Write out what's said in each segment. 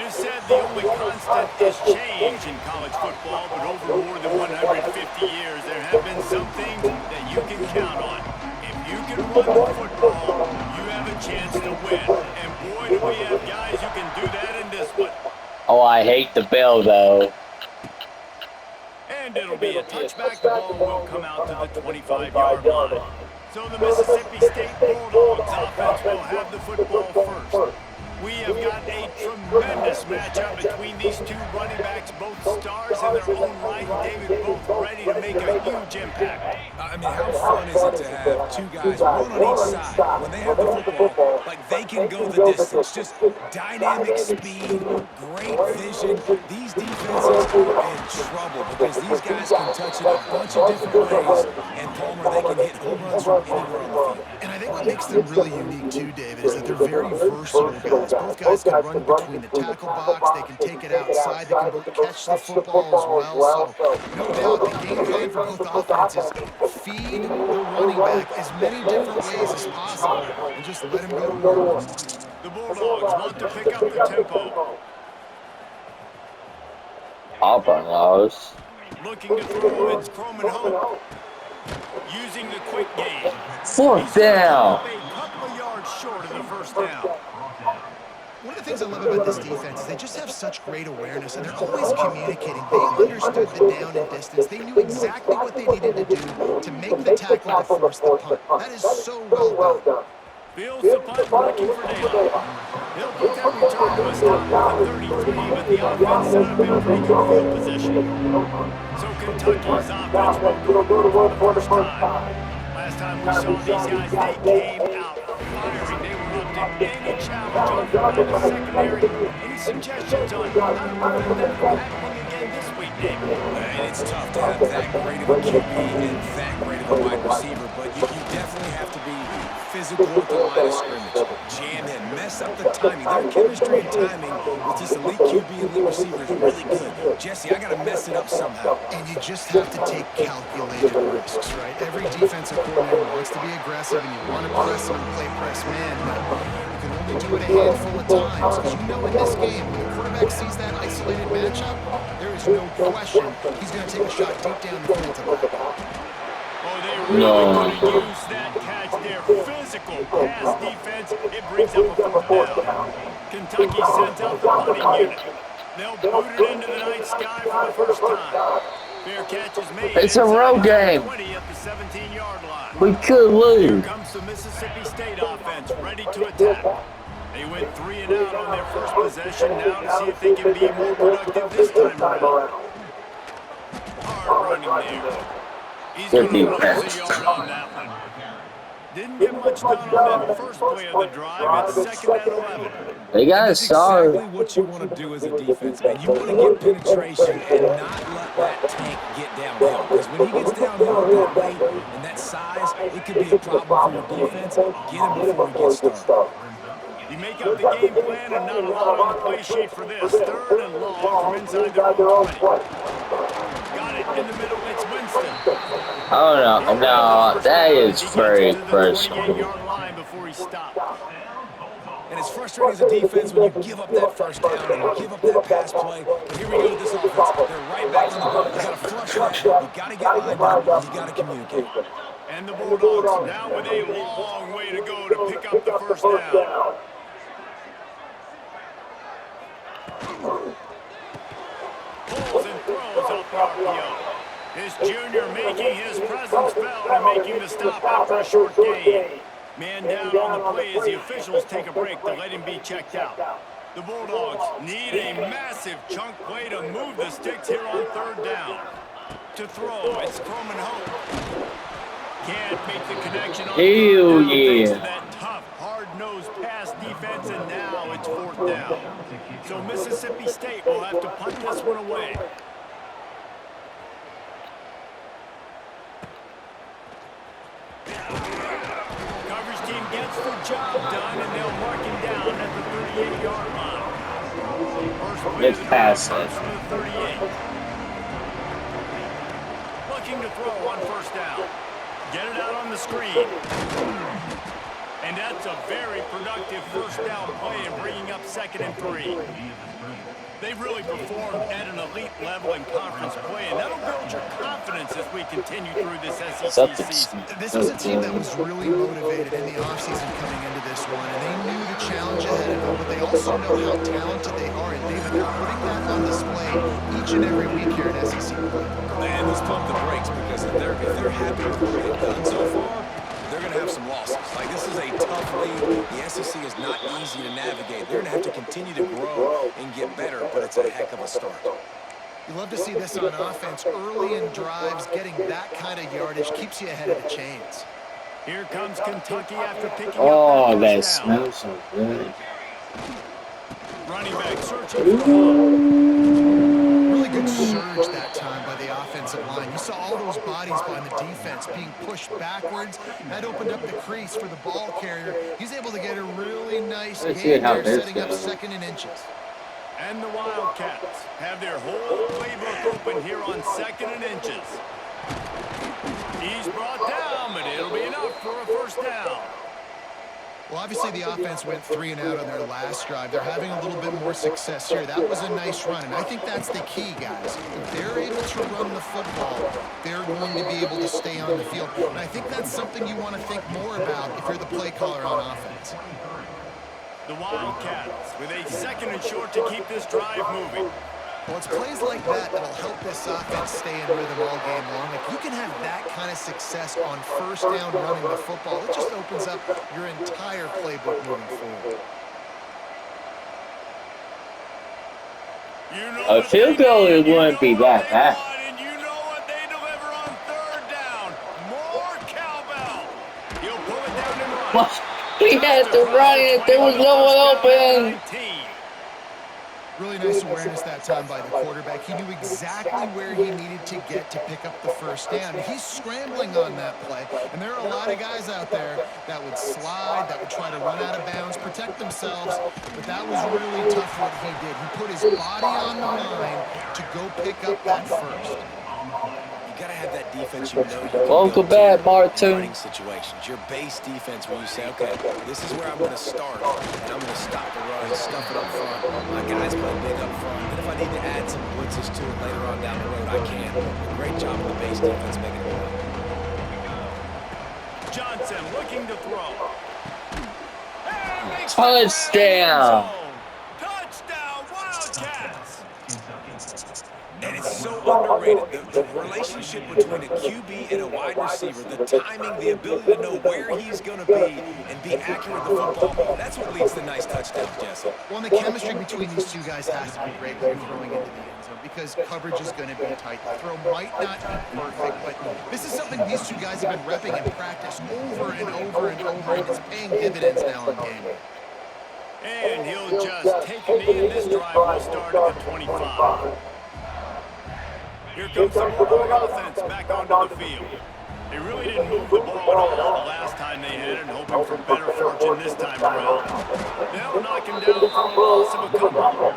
It is said the only constant is change in college football, but over more than 150 years, there have been some things that you can count on. If you can run the football, you have a chance to win. And boy, do we have guys who can do that in this one. Oh, I hate the bell, though. And it'll be a touchback. The ball will come out to the 25-yard line. So the Mississippi State Bulldogs offense will have the football first. We have got a tremendous matchup between these two running backs, both stars in their own right. David, both ready to make a huge impact. I mean, how fun is it to have two guys, one on each side, when they have the football, like they can go the distance. Just dynamic speed, great vision. These defenses are in trouble because these guys can touch it a bunch of different ways. And Palmer, they can hit home runs from anywhere on the field. And I think what makes them really unique, too, David, is that they're very versatile guys. Both guys can run between the tackle box. They can take it outside. They can both catch the football as well. So, no doubt, the game plan for both offenses, feed the running back as many different ways as possible and just let him go to work. The Bulldogs want to pick up the tempo. Auburn knows. Looking to throw, it's Croman Hope. Using the quick game. Fourth down. A couple of yards short of the first down. One of the things I love about this defense is they just have such great awareness, and they're always communicating. They understood the down and distance. They knew exactly what they needed to do to make the tackle to force the punt. That is so well done. Fields the punt, looking for Dale. He'll put that return to a stop at the 33, but the offense set up in pretty good field position. So Kentucky's offense will go for the first time. Last time we saw these guys, they came out firing. They were up to any challenge on the secondary. Any suggestions on how to prevent that from happening again this week, David? And it's tough to have that great of a QB and that great of a wide receiver, but you definitely have to be physical at the line of scrimmage. Jam him, mess up the timing. Their chemistry and timing with this elite QB and elite receiver is really good. Jesse, I got to mess it up somehow. And you just have to take calculated risks, right? Every defensive coordinator wants to be aggressive, and you want to press them and play press man, but you can only do it a handful of times. Because you know in this game, when the quarterback sees that isolated matchup, there is no question he's going to take a shot deep down the field to that. Oh, they really could have used that catch there. Physical pass defense. It brings up a fourth down. Kentucky sends out the punting unit. They'll boot it into the night sky for the first time. Fair catch is made. It's a road game. 20 at the 17-yard line. We could Here lose. comes the Mississippi State offense, ready to attack. They went 3 and out on their first possession. Now to see if they can be more productive this time around. Hard running there. He's going to lose a yard on that one. Didn't get much done on that first play of the drive. It's 2nd and 11. They got That's sorry. exactly what you want to do as a defense, man. You want to get penetration and not let that tank get downhill. Because when he gets downhill with that weight and that size, it could be a problem for your defense. Get him before he gets started. You make up the game plan and not a lot on the play sheet for this. 3rd and long from inside their own 20. Got it in the middle. It's Winston. Oh no, that is very frustrating. And it's frustrating as a defense when you give up that first down and you give up that pass play. But here we go with this offense. They're right back on the ball. You got to flush that. You got to get lined up. And you got to communicate. And the Bulldogs now with a long way to go to pick up the first down. Pulls and throws off the RPO. This junior making his presence felt and making the stop after a short gain. Man down on the play as the officials take a break to let him be checked out. The Bulldogs need a massive chunk play to move the sticks here on 3rd down. To throw, it's Croman Hope. Can't make the connection on 3rd down thanks to that tough, hard-nosed pass defense, and now it's 4th down. So Mississippi State will have to punt this one away. Coverage team gets the job done, and they'll mark him down at the 38-yard line. First play of the drive comes from the 38. Looking to throw on 1st down. Get it out on the screen. And that's a very productive 1st down play and bringing up 2nd and 3. They've really performed at an elite level in conference play, and that'll build your confidence as we continue through this SEC Celtics. season. This was a team that was really motivated in the offseason coming into this one, and they knew the challenge ahead of them, but they also know how talented they are, and David, they're putting that on display each and every week here in SEC play. And let's pump the brakes, because if they're happy with what they've done so far, they're going to have some losses. Like, this is a tough league. The SEC is not easy to navigate. They're going to have to continue to grow and get better, but it's a heck of a start. You love to see this on offense. Early in drives, getting that kind of yardage keeps you ahead of the chains. Here comes Kentucky after picking Oh, up that first down. smells so good. Running back searching for the hole. Really good surge that time by the offensive line. You saw all those bodies by the defense being pushed backwards. That opened up the crease for the ball carrier. He's able to get a really nice Let's gain see how there, this setting up goes. 2nd and inches. And the Wildcats have their whole playbook open here on 2nd and inches. He's brought down, but it'll be enough for a first down. Well, obviously the offense went 3 and out on their last drive. They're having a little bit more success here. That was a nice run, and I think that's the key, guys. If they're able to run the football, they're going to be able to stay on the field. And I think that's something you want to think more about if you're the play caller on offense. The Wildcats with a 2nd and short to keep this drive moving. Well, it's plays like that that'll help this offense stay in rhythm all game long. If you can have that kind of success on first down running the football, it just opens up your entire playbook moving forward. You know A what field they goal, need, it you wouldn't know be what that they bad. want, and you know what they deliver on 3rd down. More cowbell. He'll pull it down and run. What? We had to run it. There was no one open. Really nice awareness that time by the quarterback. He knew exactly where he needed to get to pick up the first down. He's scrambling on that play, and there are a lot of guys out there that would slide, that would try to run out of bounds, protect themselves, but that was really tough what he did. He put his body on the line to go pick up that first. You got to have that defense you know you can Welcome go to back, in Martin. running situations. Your base defense where you say, okay, this is where I'm going to start, and I'm going to stop the run, stuff it up front. My guys play big up front, and if I need to add some blitzes to it later on down the road, I can. A great job of the base defense making it work. Johnson looking to throw. Touchdown. Touchdown, Wildcats. And it's so underrated. The relationship between a QB and a wide receiver, the timing, the ability to know where he's going to be and be accurate with the football, that's what leads to nice touchdowns, Jesse. Well, and the chemistry between these two guys has to be great when you're throwing into the end zone because coverage is going to be tight. The throw might not be perfect, but this is something these two guys have been repping in practice over and over and over, and it's paying dividends now on game day. And he'll just take a knee, and this drive will start at the 25. Here comes the Bulldog offense back onto the field. They really didn't move the ball at all the last time they had it, hoping for better fortune this time around. They'll knock him down for a loss of a couple.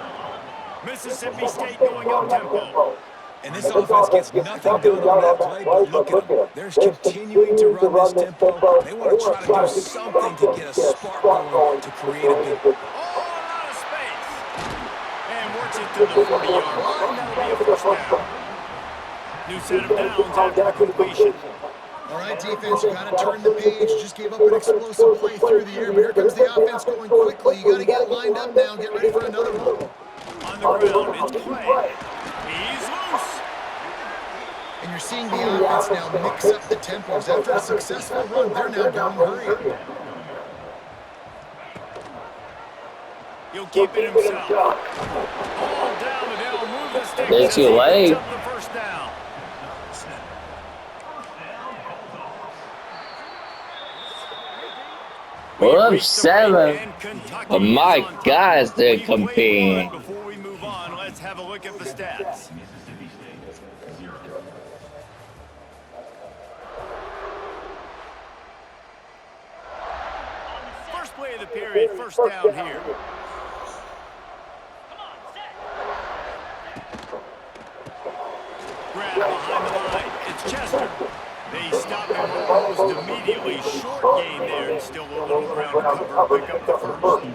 Mississippi State going up-tempo. And this offense gets nothing done on that play, but look at them. They're continuing to run this tempo. They want to try to do something to get a spark going to create a big... Oh, out of space. And works it to the 40-yard line. That'll be a first down. New set of downs after completion. All right, defense, you got to turn the page. Just gave up an explosive play through the air, but here comes the offense going quickly. You got to get lined up now and get ready for another one. On the ground, it's Clay. He's loose. And you're seeing the offense now mix up the tempos. After a successful run, they're now going hurry. He'll keep it himself. Ball down, and they'll move the sticks. It's too late. Up the first down. Well, I'm 7. But my gosh, they're competing. Before we move on, let's have a look at the stats. First play of the period, first down here. Grab behind the line. It's Chester. They stop him almost immediately. Short gain there, and still a little ground to cover. Pick up the first.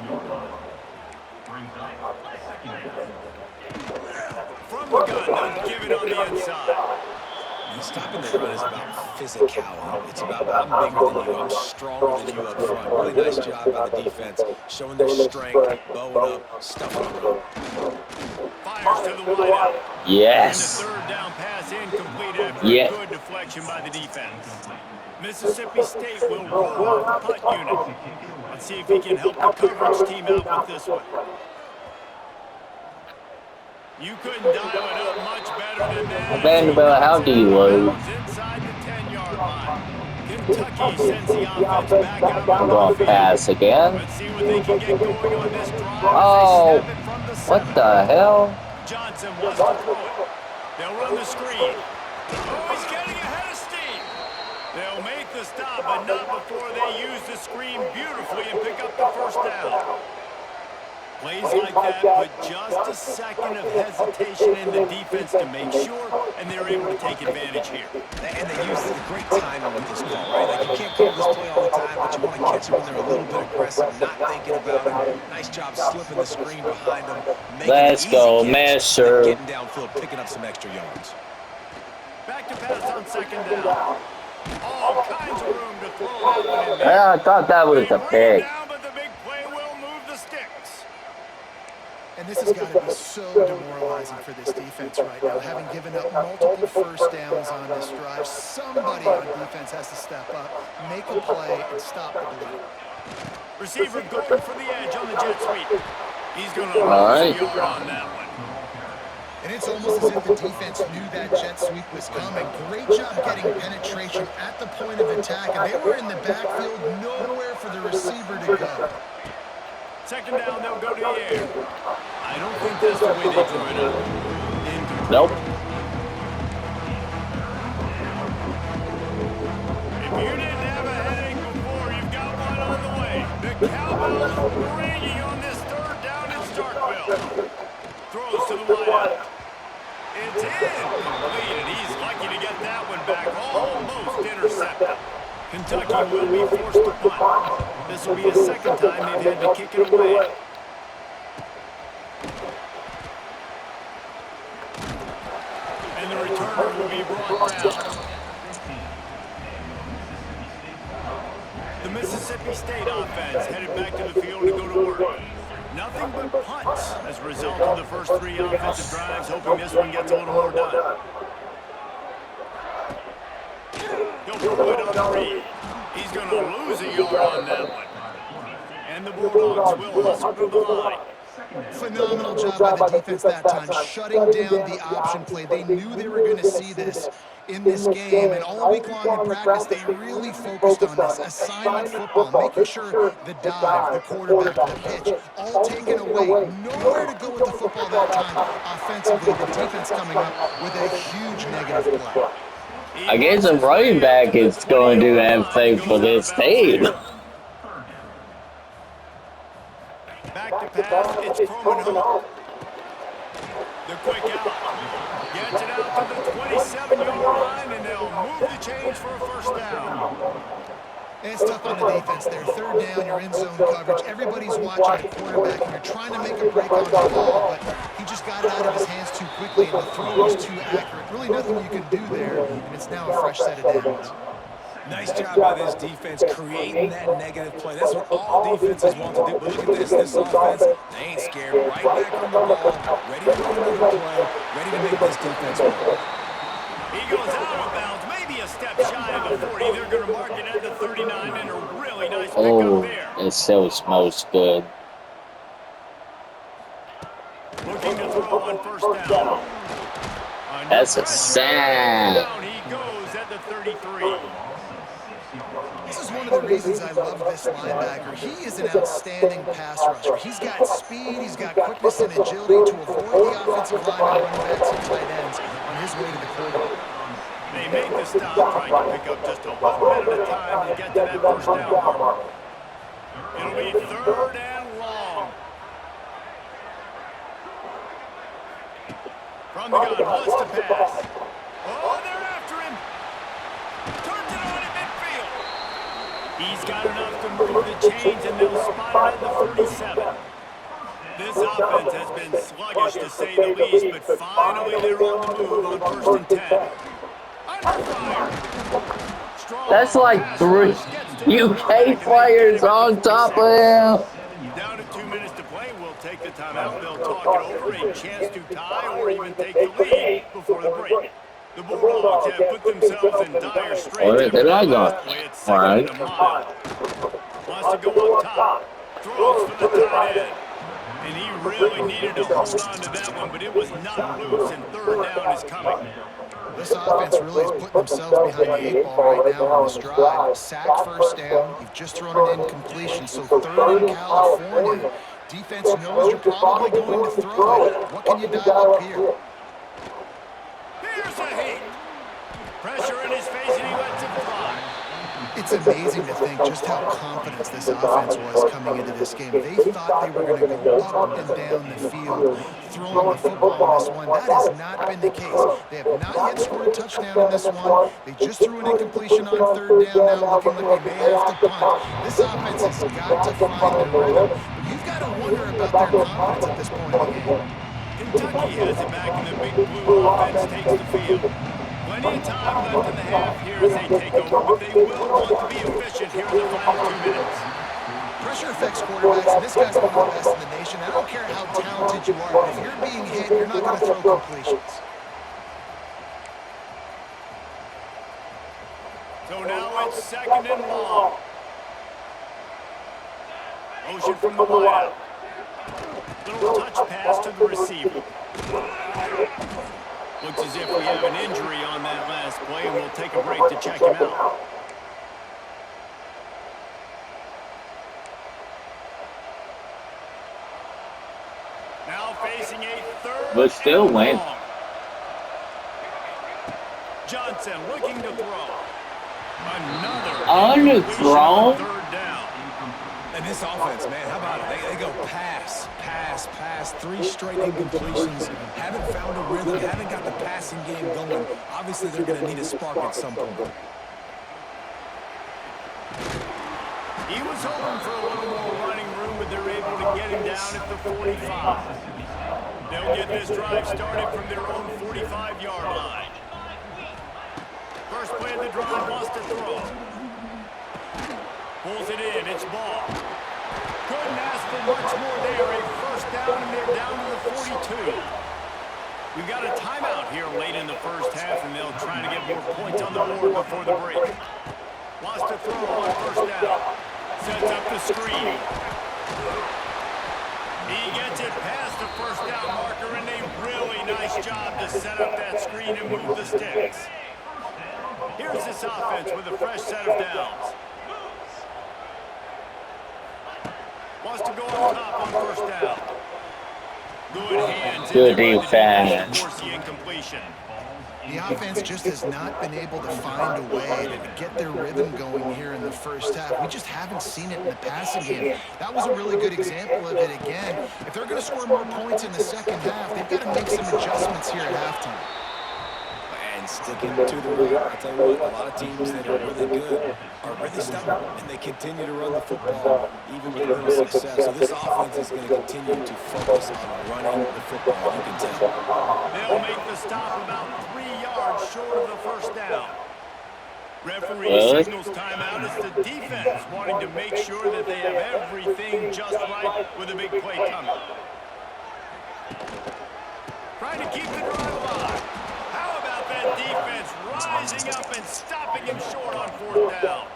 the gun. They'll give it on the inside. Stopping the run is about physicality. It's about I'm bigger than you, I'm stronger than you up front. Really nice job by the defense, showing their strength, bowing up, stuffing the run. Fires to the wideout. Yes. And the third down pass incomplete after Yeah. a good deflection by the defense. Mississippi State will roll out the punt unit. Let's see if he can help the coverage team out with this one. You couldn't dial it up much better than that. Vanderbilt, how do you lose? Inside the 10-yard line. Kentucky sends the offense back out on Going the field. pass again. Let's see what they can get going on this drive. Oh, As they snap it from the what center. the hell? Johnson wants to throw it. They'll run the screen. Oh, he's getting ahead of steam. They'll make the stop, but not before they use the screen beautifully and pick up the first down. Plays like that put just a second of hesitation in the defense to make sure, and they're able to take advantage here. And they use the great timing with this call, right? Like, you can't call this play all the time, but you want to catch them when they're a little bit aggressive, not thinking about it. Nice job slipping the screen behind them. Let's go, Master. Getting downfield, picking up some extra yards. Back to pass on second down. All kinds of room to throw that one in there. Yeah, I thought that was They a bring it pick. down, but the big play will move the sticks. And this has got to be so demoralizing for this defense right now, having given up multiple first downs on this drive. Somebody on defense has to step up, make a play, and stop the bleed. Receiver going for the edge on the jet sweep. He's going to All lose right. a yard on that one. And it's almost as if the defense knew that jet sweep was coming. Great job getting penetration at the point of attack, and they were in the backfield, nowhere for the receiver to go. Second down, they'll go to the air. I don't think that's the way they drew it up. Incomplete. Nope. If you didn't have a headache before, you've got one on the way. The Cowbells ringing on this third down in Starkville. Throws to the wideout. It's incomplete, and he's lucky to get that one back. Almost intercepted. Kentucky will be forced to punt. This will be the second time they've had to kick it away. And the returner will be brought down. The Mississippi State offense headed back to the field to go to work. Nothing but punts as a result of the first three offensive drives, hoping this one gets a little more done. He'll throw it on the read. He's going to lose a yard on that one. And the Bulldogs will hustle to the line. Phenomenal job by the defense that time, shutting down the option play. They knew they were going to see this in this game, and all week long in practice, they really focused on this assignment football, making sure the dive, the quarterback, the pitch, all taken away. Nowhere to go with the football that time offensively. The defense coming up with a huge negative play. Against a running back, it's going to do everything for this team. Back to pass, it's Croman. The quick out. Gets it out to the 27-yard line, and they'll move the chains for a first down. And it's tough on the defense there. Third down, you're in zone coverage. Everybody's watching the quarterback, and you're trying to make a break on the ball, but he just got it out of his hands too quickly, and the throw was too accurate. Really nothing you can do there, and it's now a fresh set of downs. Nice job by this defense creating that negative play. That's what all defenses want to do. But look at this. This offense, they ain't scared. Right back on the ball, ready to run another play, ready to make this defense work. He goes out of bounds, maybe a step shy of the 40. They're going to mark it at the 39, and a really nice pickup Oh, there. it still smells good. Looking to throw on first down. That's a sad. Down he goes at the 33. This is one of the reasons I love this linebacker. He is an outstanding pass rusher. He's got speed, he's got quickness and agility to avoid the offensive line and running backs and tight ends on his way to the quarterback. They make the stop, trying to pick up just a little bit at a time to get to that first down mark. It'll be third and long. From the gun, wants to pass. Oh, they're after him. Turns it on in midfield. He's got enough to move the chains, and they'll spot it at the 37. This offense has been sluggish to say the least, but finally they're on the move on 1st and 10. Under fire. That's Strong like pass 3 rush gets to the UK quarterback, and they get players him at the on top 46. of him. Down to 2 minutes to play. We'll take the timeout. They'll talk it over, a chance to tie or even take the lead before the break. The Bulldogs have put themselves in dire straits Where after did I that go? last play. It's All 2nd right. and a mile. Wants to go up top. Throws for the tight end. And he really needed to hold on to that one, but it was not loose, and 3rd down is coming. This offense really is putting themselves behind the 8 ball right now on this drive. Sacked 1st down. You've just thrown an incompletion, so 3rd in California. Defense knows you're probably going to throw it. What can you dial up here? Here's a hit. Pressure in his face, and he lets it fly. It's amazing to think just how confident this offense was coming into this game. They thought they were going to go up and down the field throwing the football in this one. That has not been the case. They have not yet scored a touchdown in this one. They just threw an incompletion on 3rd down now, looking like they may have to punt. This offense has got to find their rhythm, but you've got to wonder about their confidence at this point in the game. Kentucky has it back, and the Big Blue offense takes the field. Plenty of time left in the half here as they take over, but they will want to be efficient here in the final 2 minutes. Pressure affects quarterbacks, and this guy's one of the best in the nation. I don't care how talented you are, but if you're being hit, you're not going to throw completions. So now it's 2nd and long. Motion from the wideout. Little touch pass to the receiver. Looks as if we have an injury on that last play, and we'll take a break to check him out. Now facing a 3rd But still and win. long. Johnson looking to throw. Another incompletion on Underthrown? 3rd down. And this offense, man, how about it? They go pass, pass, pass, 3 straight incompletions. Haven't found a rhythm, haven't got the passing game going. Obviously, they're going to need a spark at some point. He was hoping for a little more running room, but they're able to get him down at the 45. They'll get this drive started from their own 45-yard line. First play of the drive, wants to throw. Pulls it in, it's ball. Couldn't ask for much more there. A 1st down, and they're down to the 42. We've got a timeout here late in the 1st half, and they'll try to get more points on the board before the break. Wants to throw on 1st down. Sets up the screen. He gets it past the 1st down marker, and a really nice job to set up that screen and move the sticks. Here's this offense with a fresh set of downs. Wants to go on top on 1st down. Good hands. Good in there by the defense. to force the incompletion. The offense just has not been able to find a way to get their rhythm going here in the 1st half. We just haven't seen it in the passing game. That was a really good example of it again. If they're going to score more points in the 2nd half, they've got to make some adjustments here at halftime. And sticking to the run. I tell you what, a lot of teams that are really good are really stubborn, and they continue to run the football even with little success. So this offense is going to continue to focus on running the football. You can tell. They'll make the stop about 3 yards short of the 1st down. Referee signals timeout as the defense wanting to make sure that they have everything just right with a big play coming. Trying to keep the drive alive. How about that defense rising up and stopping him short on 4th down?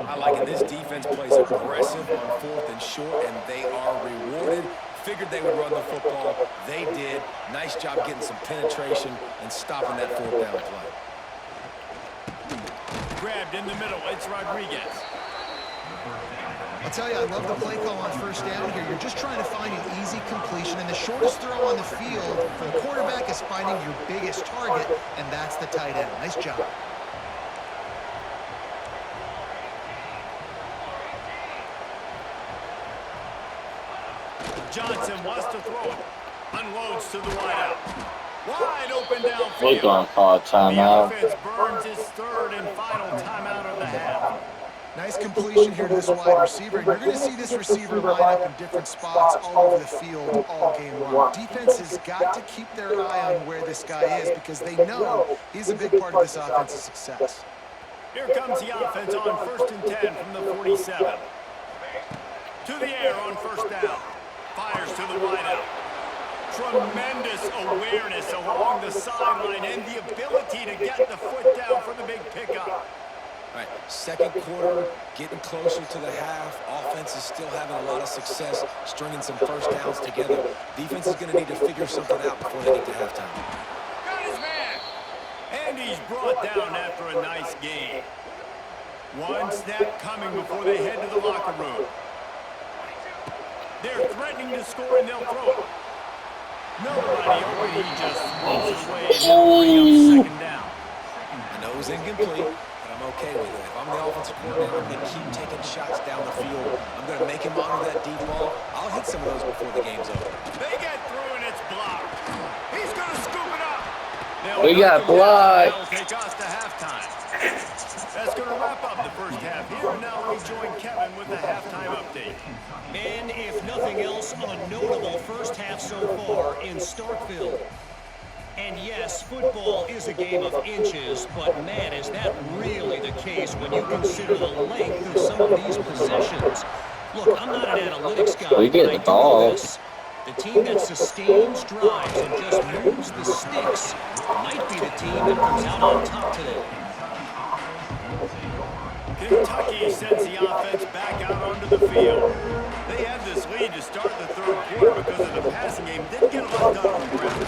I like it. This defense plays aggressive on 4th and short, and they are rewarded. Figured they would run the football. They did. Nice job getting some penetration and stopping that 4th down play. Grabbed in the middle. It's Rodriguez. I'll tell you, I love the play call on 1st down here. You're just trying to find an easy completion, and the shortest throw on the field for the quarterback is finding your biggest target, and that's the tight end. Nice job. Johnson wants to throw it. Unloads to the wideout. Wide open We're downfield. going to call The timeout. offense burns his 3rd and final timeout of the half. Nice completion here to this wide receiver. And you're going to see this receiver line up in different spots all over the field all game long. Defense has got to keep their eye on where this guy is because they know he's a big part of this offense's success. Here comes the offense on 1st and 10 from the 47. To the air on 1st down. Fires to the wideout. Tremendous awareness along the sideline and the ability to get the foot down for the big pickup. All right, second quarter, getting closer to the half. Offense is still having a lot of success stringing some first downs together. Defense is going to need to figure something out before they get to halftime. Got his man. And he's brought down after a nice gain. One snap coming before they head to the locker room. They're threatening to score and they'll throw it. Nobody open. He just swings it away and they'll bring up 2nd down. I know it was incomplete, but I'm okay with it. If I'm the offensive coordinator, I'm going to keep taking shots down the field. I'm going to make him honor that deep ball. I'll hit some of those before the game's over. They get through and it's blocked. He's going to scoop it up. We got blocked. They'll take us to halftime. That's going to wrap up the first half here. And now we join Kevin with the halftime update. And if nothing else, a notable first half so far in Starkville. And yes, football is a game of inches, but man, is that really the case when you consider the length of some of these possessions. Look, I'm not an analytics guy, We get but I the do know ball. this. The team that sustains drives and just moves the sticks might be the team that comes out on top today. Kentucky sends the offense back out onto the field. They had this lead to start the 3rd quarter because of the passing game. Didn't get a lot done on the ground.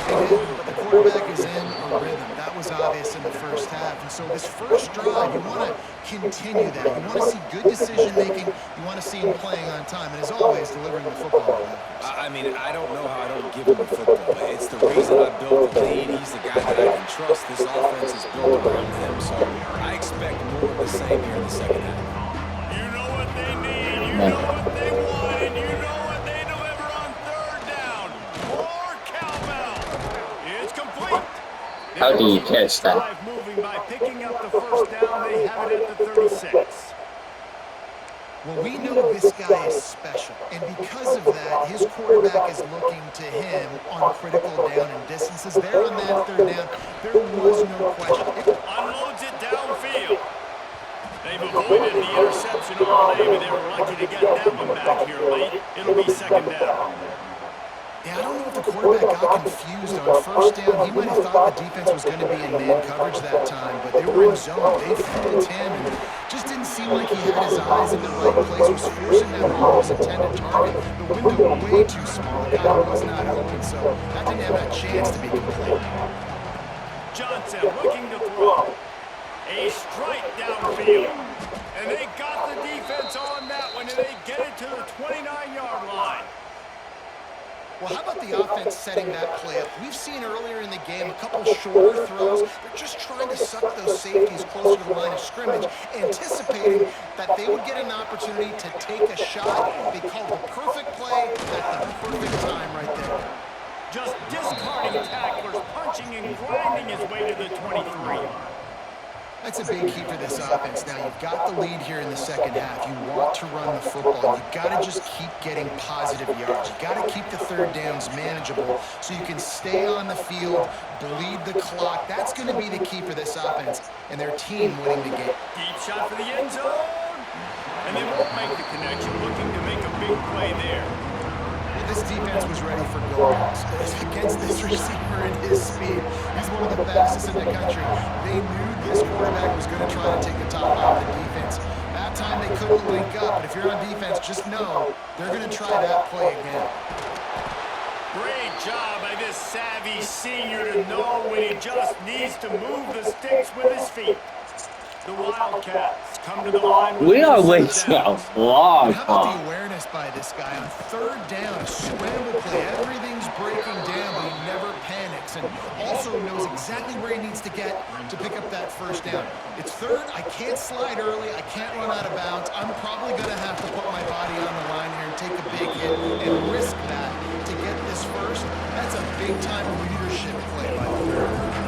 But the quarterback is in a rhythm. That was obvious in the first half. And so this first drive, you want to continue that. You want to see good decision-making. You want to see him playing on time. And as always, delivering the football. I mean, I don't know how I don't give him the football. It's the reason I built the lead. He's the guy that I can trust. This offense is built around him. So I expect more of the same here in the second half. You know what they need. You know what they want. And you know what they deliver on 3rd down. More cowbell. It's complete. How do you catch that? Drive moving by picking up the 1st down. They have it at the 36. Well, we know this guy is special, and because of that, his quarterback is looking to him on critical down and distances. There on that 3rd down, there was no question. Unloads it downfield. They've avoided the interception all day, but they were lucky to get that one back here late. It'll be 2nd down. Yeah, I don't know if the quarterback got confused on 1st down. He might have thought the defense was going to be in man coverage that time, but they were in zone. They fooled him and just didn't seem like he had his eyes in the right place. Was forcing that ball his intended target. The window way too small. The guy was not open, so that didn't have a chance to be complete. Johnson looking to throw. A strike downfield. And they got the defense on that one, and they get it to the 29-yard line. Well, how about the offense setting that play up? We've seen earlier in the game a couple shorter throws. They're just trying to suck those safeties closer to the line of scrimmage, anticipating that they would get an opportunity to take a shot. They called the perfect play at the perfect time right there. Just discarding tacklers, punching and grinding his way to the 23. That's a big key for this offense. Now, you've got the lead here in the second half. You want to run the football. You've got to just keep getting positive yards. You've got to keep the 3rd downs manageable so you can stay on the field, bleed the clock. That's going to be the key for this offense and their team winning the game. Deep shot for the end zone. And they won't make the connection, looking to make a big play there. This defense was ready for goals. Against this receiver and his speed, he's one of the fastest in the country. They knew this quarterback was going to try to take the top off the defense. That time they couldn't link up, but if you're on defense, just know they're going to try that play again. Great job by this savvy senior to know when he just needs to move the sticks with his feet. The Wildcats come to the line. We are wasting a long How about time. the awareness by this guy on 3rd down, a scramble play. Everything's breaking down, but he never panics and also knows exactly where he needs to get to pick up that 1st down. It's 3rd. I can't slide early. I can't run out of bounds. I'm probably going to have to put my body on the line here and take a big hit and risk that to get this 1st. That's a big-time leadership play by the 3rd.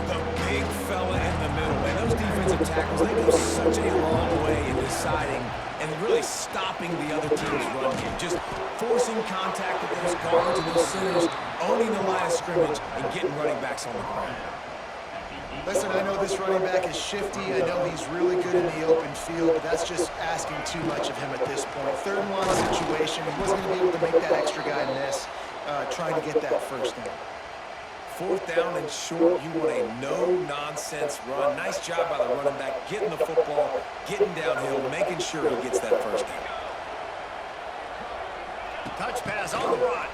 The big fella in the middle, man. Those defensive tackles, they go such a long way in deciding and really stopping the other team's run game. Just forcing contact with those guards and those centers, owning the line of scrimmage, and getting running backs on the ground. Listen, I know this running back is shifty. I know he's really good in the open field, but that's just asking too much of him at this point. Third and long situation. He wasn't going to be able to make that extra guy miss, trying to get that first down. Fourth down and short, you want a no-nonsense run. Nice job by the running back, getting the football, getting downhill, making sure he gets that first down. Touch pass on the run.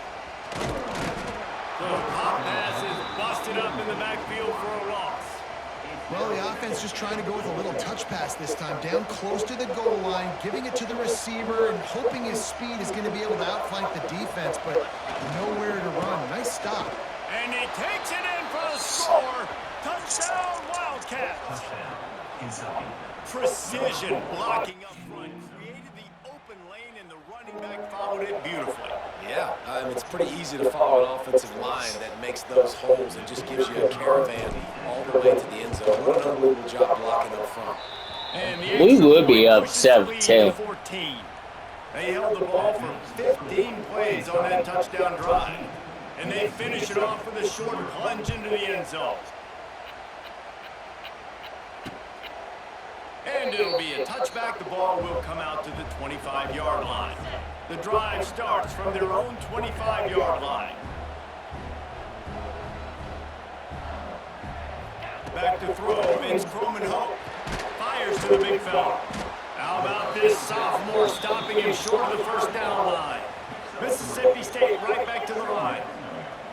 The pop pass is busted up in the backfield for a loss. Well, the offense just trying to go with a little touch pass this time, down close to the goal line, giving it to the receiver and hoping his speed is going to be able to outflank the defense, but nowhere to run. Nice stop. And he takes it in for the score. Touchdown, Wildcats. Precision blocking up front. Created the open lane, and the running back followed it beautifully. Yeah, it's pretty easy to follow an offensive line that makes those holes and just gives you a caravan all the way to the end zone. What an unbelievable job blocking up front. And We would be up 17. They held the ball for 15 plays on that touchdown drive. And they finish it off with a short plunge into the end zone. And it'll be a touchback. The ball will come out to the 25-yard line. The drive starts from their own 25-yard line. Back to throw. It's Croman Hope. Fires to the big fella. How about this sophomore stopping him short of the first down line? Mississippi State right back to the line.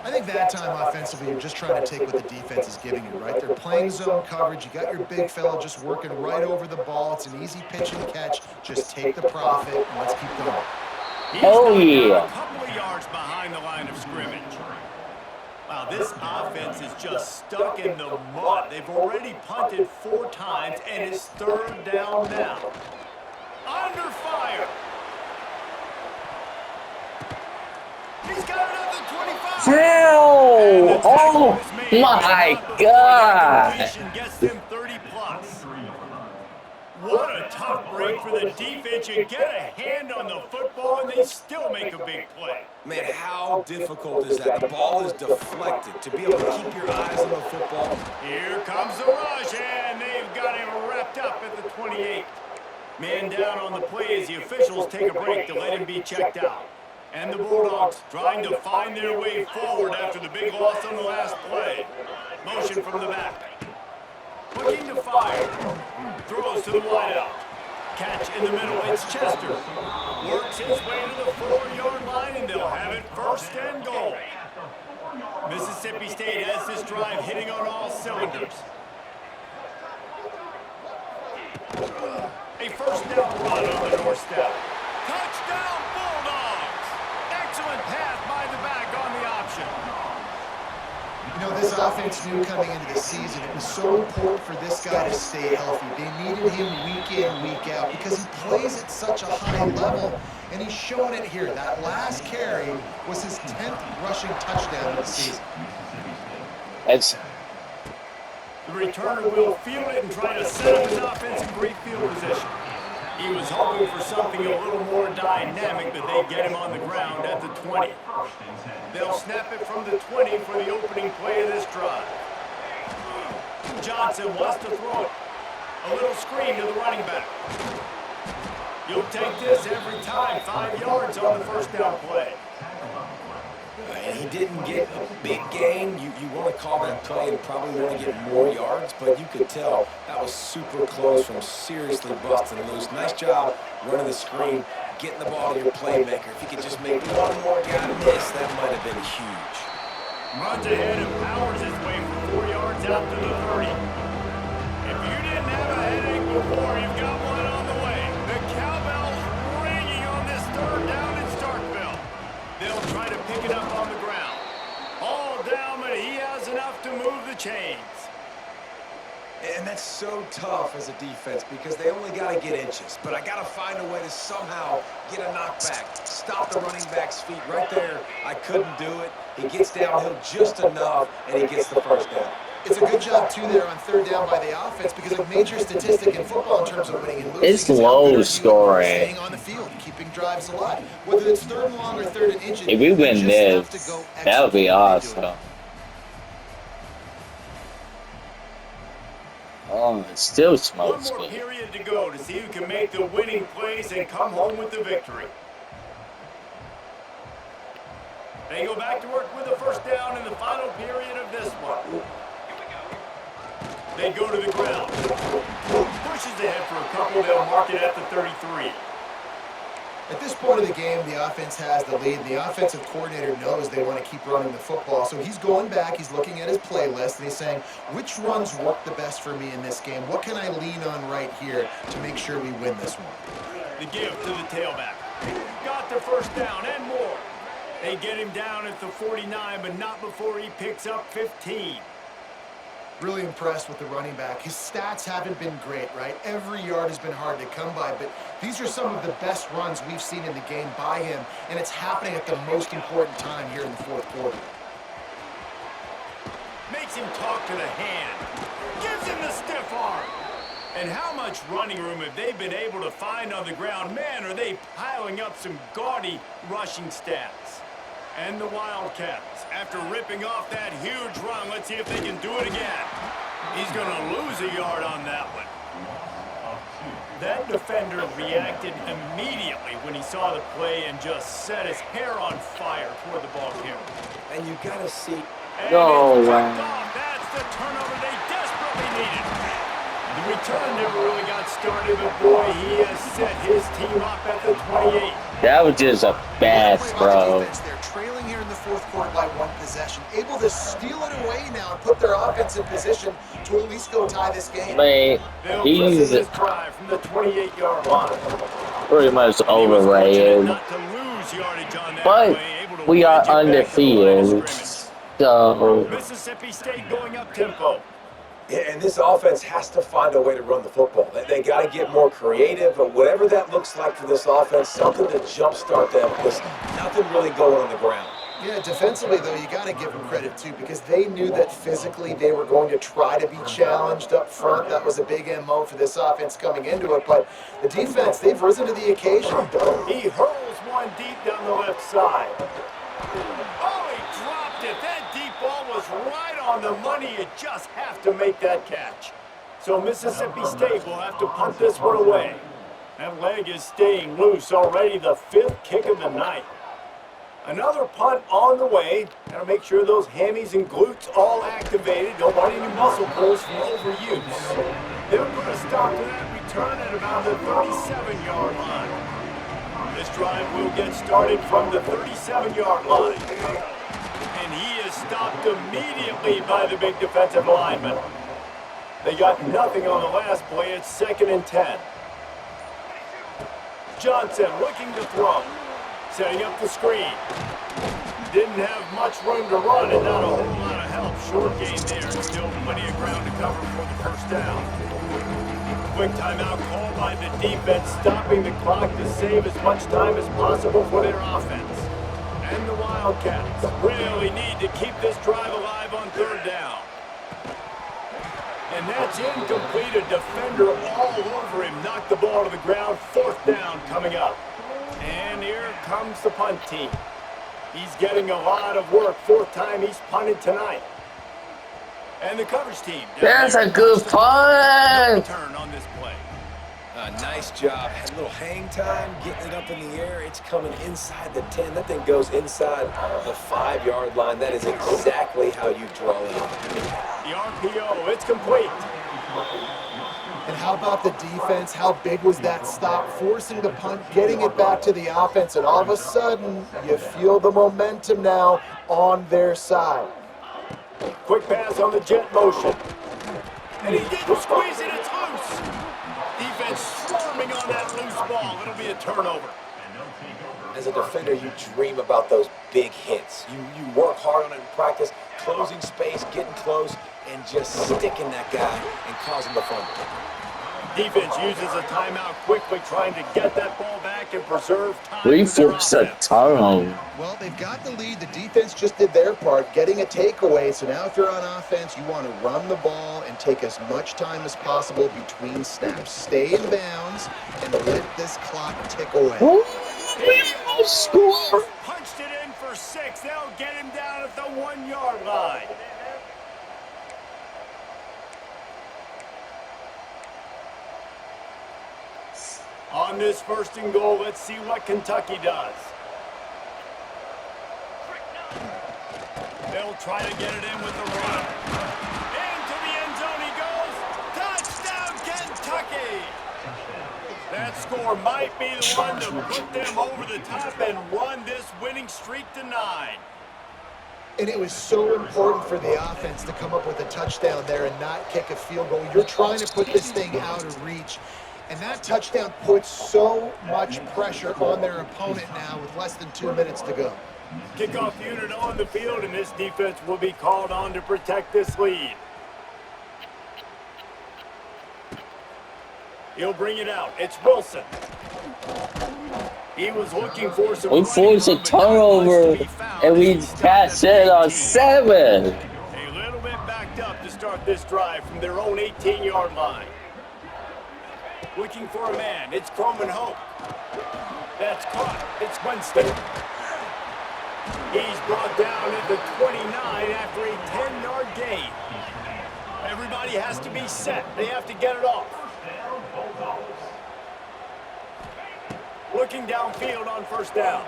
I think that time offensively, you're just trying to take what the defense is giving you, right? They're playing zone coverage. You got your big fella just working right over the ball. It's an easy pitch and catch. Just take the profit and let's keep going. Oh, yeah. A couple of yards behind the line of scrimmage. Wow, this offense is just stuck in the mud. They've already punted 4 times, and it's third down now. Under fire. He's got another 25. Hell! Oh, my God. Gets them 30 plus. What a tough break for the defense. You get a hand on the football, and they still make a big play. Man, how difficult is that? The ball is deflected. To be able to keep your eyes on the football. Here comes the rush, and they've got him wrapped up at the 28. Man down on the play as the officials take a break to let him be checked out. And the Bulldogs trying to find their way forward after the big loss on the last play. Motion from the back. Looking to fire. Throws to the wideout. Catch in the middle. It's Chester. Works his way to the 4-yard line, and they'll have it first and goal. Mississippi State has this drive hitting on all cylinders. A first down run on the doorstep. Touchdown, Bulldogs! Excellent pass by the back on the option. You know, this offense knew coming into the season it was so important for this guy to stay healthy. They needed him week in, week out because he plays at such a high level, and he's showing it here. That last carry was his 10th rushing touchdown of the season. It's The returner will field it and try to set up his offense in great field position. He was hoping for something a little more dynamic, but they get him on the ground at the 20. They'll snap it from the 20 for the opening play of this drive. Johnson wants to throw it. A little screen to the running back. You'll take this every time. 5 yards on the first down play. And he didn't get a big gain. You want to call that play and probably want to get more yards, but you could tell that was super close from seriously busting loose. Nice job running the screen, getting the ball to your playmaker. If he could just make one more guy miss, that might have been huge. Runs ahead and powers his way for 4 yards out to the 30. If you didn't have a headache before, you've got one on the way. The cowbell's ringing on this third down in Starkville. They'll try to pick it up on the ground. All down, but he has enough to move the chains. And that's so tough as a defense because they only got to get inches. But I got to find a way to somehow get a knockback, stop the running back's feet right there. I couldn't do it. He gets downhill just enough, and he gets the first down. It's a good job, too, there on third down by the offense because a major statistic in football in terms of winning and losing It's is how good low are you scoring. staying on the field, keeping drives alive. Whether it's third and long or third and inches, If we you win just have to this, go that would be execute when they do it. awesome. Oh, it's still One smoke more screen. period to go to see who can make the winning plays and come home with the victory. They go back to work with a first down in the final period of this one. They go to the ground. Pushes ahead for a couple. They'll mark it at the 33. At this point of the game, the offense has the lead, and the offensive coordinator knows they want to keep running the football. So he's going back, he's looking at his playlist, and he's saying, which runs work the best for me in this game? What can I lean on right here to make sure we win this one? The give to the tailback. Got the first down and more. They get him down at the 49, but not before he picks up 15. Really impressed with the running back. His stats haven't been great, right? Every yard has been hard to come by, but these are some of the best runs we've seen in the game by him, and it's happening at the most important time here in the fourth quarter. Makes him talk to the hand. Gives him the stiff arm. And how much running room have they been able to find on the ground? Man, are they piling up some gaudy rushing stats. And the Wildcats, after ripping off that huge run, let's see if they can do it again. He's going to lose a yard on that one. That defender reacted immediately when he saw the play and just set his hair on fire toward the ball carrier. And you got to see. No And it's way. picked off. That's the turnover they desperately needed. The return never really got started, but boy, he has set his team up at the 28. That was just a bad throw. They're trailing here in the fourth quarter by one possession, able to steal it away now and put their offense in position to at least go tie this game. Man, They'll he's press this drive from the 28-yard line. pretty much overrated. Not to lose yardage on that But play, able to we are wedge it back to the line of undefeated. scrimmage. So, Mississippi State going up tempo. Yeah, and this offense has to find a way to run the football. They got to get more creative, but whatever that looks like for this offense, something to jumpstart them because nothing really going on the ground. Yeah, defensively, though, you got to give them credit, too, because they knew that physically they were going to try to be challenged up front. That was a big MO for this offense coming into it, but the defense, they've risen to the occasion. He hurls one deep down the left side. Oh, he dropped it. That deep ball was right on the money. You just have to make that catch. So Mississippi State will have to punt this one away. That leg is staying loose already, the fifth kick of the night. Another punt on the way. Got to make sure those hammies and glutes all activated. Don't want any muscle pulls from overuse. They'll put a stop to that return at about the 37-yard line. This drive will get started from the 37-yard line. And he is stopped immediately by the big defensive lineman. They got nothing on the last play. It's 2nd and 10. Johnson looking to throw. Setting up the screen. Didn't have much room to run and not a whole lot of help. Short gain there. Still plenty of ground to cover for the first down. Quick timeout called by the defense, stopping the clock to save as much time as possible for their offense. And the Wildcats really need to keep this drive alive on third down. And that's incomplete. A defender all over him. Knocked the ball to the ground. 4th down coming up. And here comes the punt team. He's getting a lot of work. 4th time he's punted tonight. And the coverage team. that's a good punt. Turn on this play. Nice job. Had a little hang time, getting it up in the air. It's coming inside the 10. That thing goes inside the 5-yard line. That is exactly how you draw it up. The RPO, it's complete. And how about the defense? How big was that stop? Forcing the punt, getting it back to the offense, and all of a sudden, you feel the momentum now on their side. Quick pass on the jet motion. And he didn't squeeze it, it's loose. Defense swarming on that loose ball. It'll be a turnover. As a defender, you dream about those big hits. You work hard on it in practice, closing space, getting close, and just sticking that guy and causing the fumble. Defense uses a timeout quickly, trying to get that ball back and preserve time We for their forced a offense. turnover. Well, they've got the lead. The defense just did their part, getting a takeaway. So now if you're on offense, you want to run the ball and take as much time as possible between snaps. Stay in bounds and let this clock tick away. He Score! almost punched it in for 6. They'll get him down at the 1-yard line. On this 1st and goal, let's see what Kentucky does. They'll try to get it in with the run. Into the end zone he goes. Touchdown, Kentucky! That score might be the one to put them over the top and run this winning streak to 9. And it was so important for the offense to come up with a touchdown there and not kick a field goal. You're trying to put this thing out of reach. And that touchdown puts so much pressure on their opponent now with less than 2 minutes to go. Kickoff unit on the field, and this defense will be called on to protect this lead. He'll bring it out. It's Wilson. He was looking for some. We forced a turnover, and we passed it on 7. A little bit backed up to start this drive from their own 18-yard line. Looking for a man. It's Croman Hope. That's caught. It's Winston. He's brought down at the 29 after a 10-yard gain. Everybody has to be set. They have to get it off. Looking downfield on 1st down.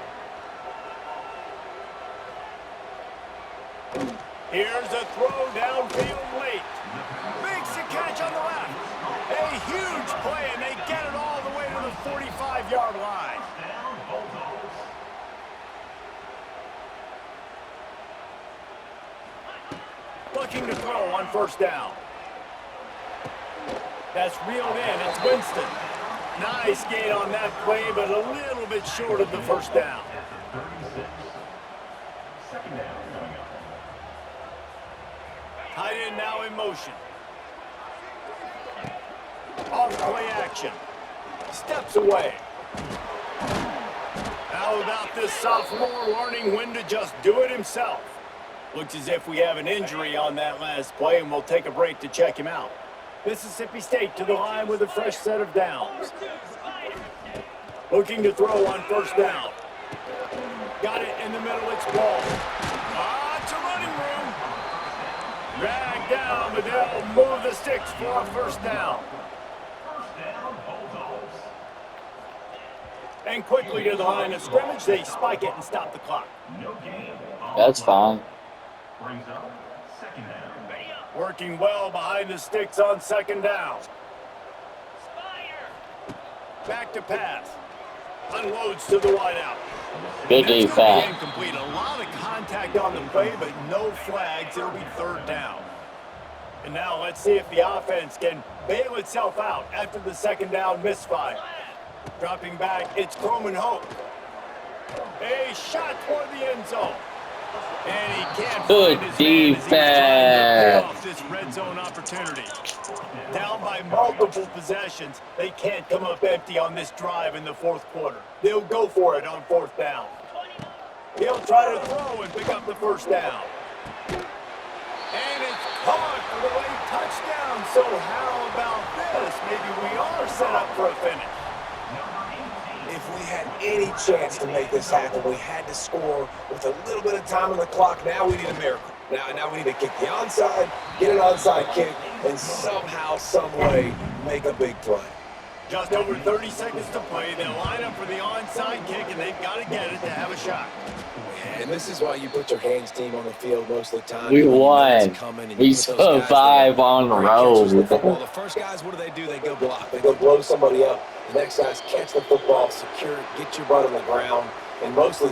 Here's a throw downfield late. Makes a catch on the left. A huge play, and they get it all the way to the 45-yard line. Looking to throw on 1st down. That's reeled in. It's Winston. Nice gain on that play, but a little bit short of the 1st down. Tight end now in motion. Off play action. Steps away. How about this sophomore learning when to just do it himself? Looks as if we have an injury on that last play, and we'll take a break to check him out. Mississippi State to the line with a fresh set of downs. Looking to throw on 1st down. Got it in the middle, it's ball. It's a running room. Dragged down, but they'll move the sticks for a 1st down. And quickly to the line of scrimmage, they spike it and stop the clock. That's fine. Working well behind the sticks on 2nd down. Back to pass. Unloads to the wideout. Good defense. Incomplete. A lot of contact on the play, but no flags. It'll be 3rd down. And now let's see if the offense can bail itself out after the 2nd down misfire. Dropping back, it's Croman Hope. A shot toward the end zone. And he can't Good find his man as he's trying to pay defense. off this red zone opportunity. Down by multiple possessions, they can't come up empty on this drive in the 4th quarter. They'll go for it on 4th down. He'll try to throw and pick up the 1st down. And it's caught for the late touchdown. So how about this? Maybe we are set up for a finish. If we had any chance to make this happen, we had to score with a little bit of time on the clock. Now we need a miracle. Now we need to kick the onside, get an onside kick, and somehow, some way, make a big play. Just over 30 seconds to play. They'll line up for the onside kick, and they've got to get it to have a shot. And this is why you put your hands team on the field most of the time. We won. We survive on the road. Well, the first guys, what do? They go block. They go blow somebody up. The next guys catch the football, secure it, get your butt on the ground, and mostly